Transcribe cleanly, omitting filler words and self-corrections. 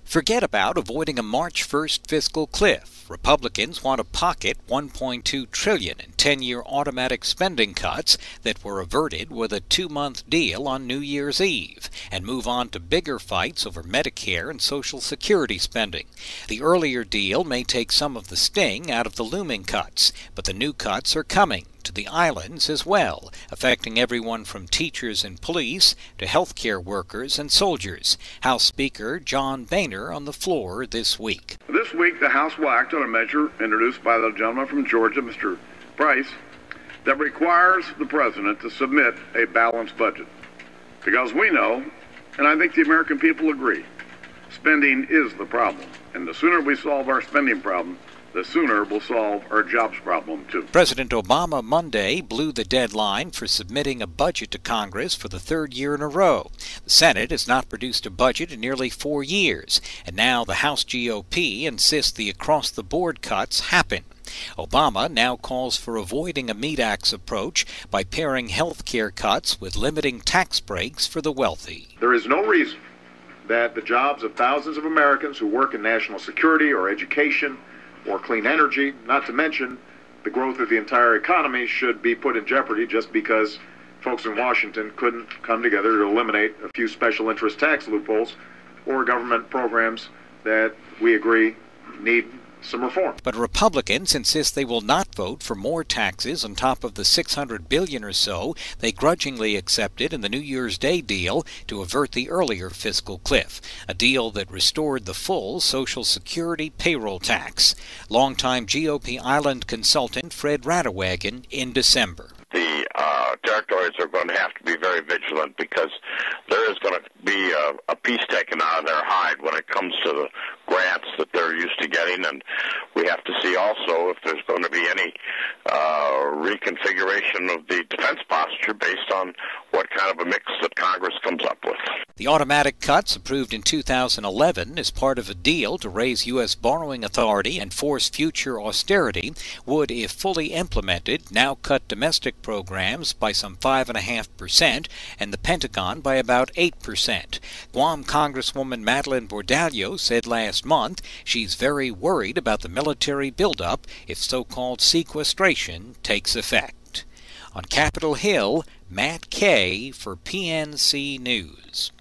Forget about avoiding a March 1st fiscal cliff. Republicans want to pocket $1.2 trillion in 10-year automatic spending cuts that were averted with a 2-month deal on New Year's Eve, and move on to bigger fights over Medicare and Social Security spending. The earlier deal may take some of the sting out of the looming cuts, but the new cuts are coming to the islands as well, affecting everyone from teachers and police to healthcare workers and soldiers. House Speaker John Boehner on the floor this week. This week, the House will act on a measure introduced by the gentleman from Georgia, Mr. Price, that requires the president to submit a balanced budget. Because we know, and I think the American people agree, spending is the problem. And the sooner we solve our spending problem, the sooner we'll solve our jobs problem, too. President Obama Monday blew the deadline for submitting a budget to Congress for the 3rd year in a row. The Senate has not produced a budget in nearly 4 years, and now the House GOP insists the across-the-board cuts happen. Obama now calls for avoiding a meat-axe approach by pairing health care cuts with limiting tax breaks for the wealthy. There is no reason that the jobs of thousands of Americans who work in national security or education or clean energy, not to mention the growth of the entire economy, should be put in jeopardy just because folks in Washington couldn't come together to eliminate a few special interest tax loopholes or government programs that we agree need some reform. But Republicans insist they will not vote for more taxes on top of the $600 billion or so they grudgingly accepted in the New Year's Day deal to avert the earlier fiscal cliff, a deal that restored the full Social Security payroll tax. Longtime GOP island consultant Fred Radewagen in December. The territories are going to have to be very vigilant because there is going to be a piece taken out of their hide when it comes to the grants that they're used to getting, and we have to see also if there's going to be any reconfiguration of the defense posture based on what kind of a mix that Congress comes up with. The automatic cuts approved in 2011 as part of a deal to raise U.S. borrowing authority and force future austerity would, if fully implemented, now cut domestic programs by some 5.5% and the Pentagon by about 8%. Guam Congresswoman Madeline Bordallo said last month she's very worried about the military buildup if so-called sequestration takes effect. On Capitol Hill, Matt Kay for PNC News.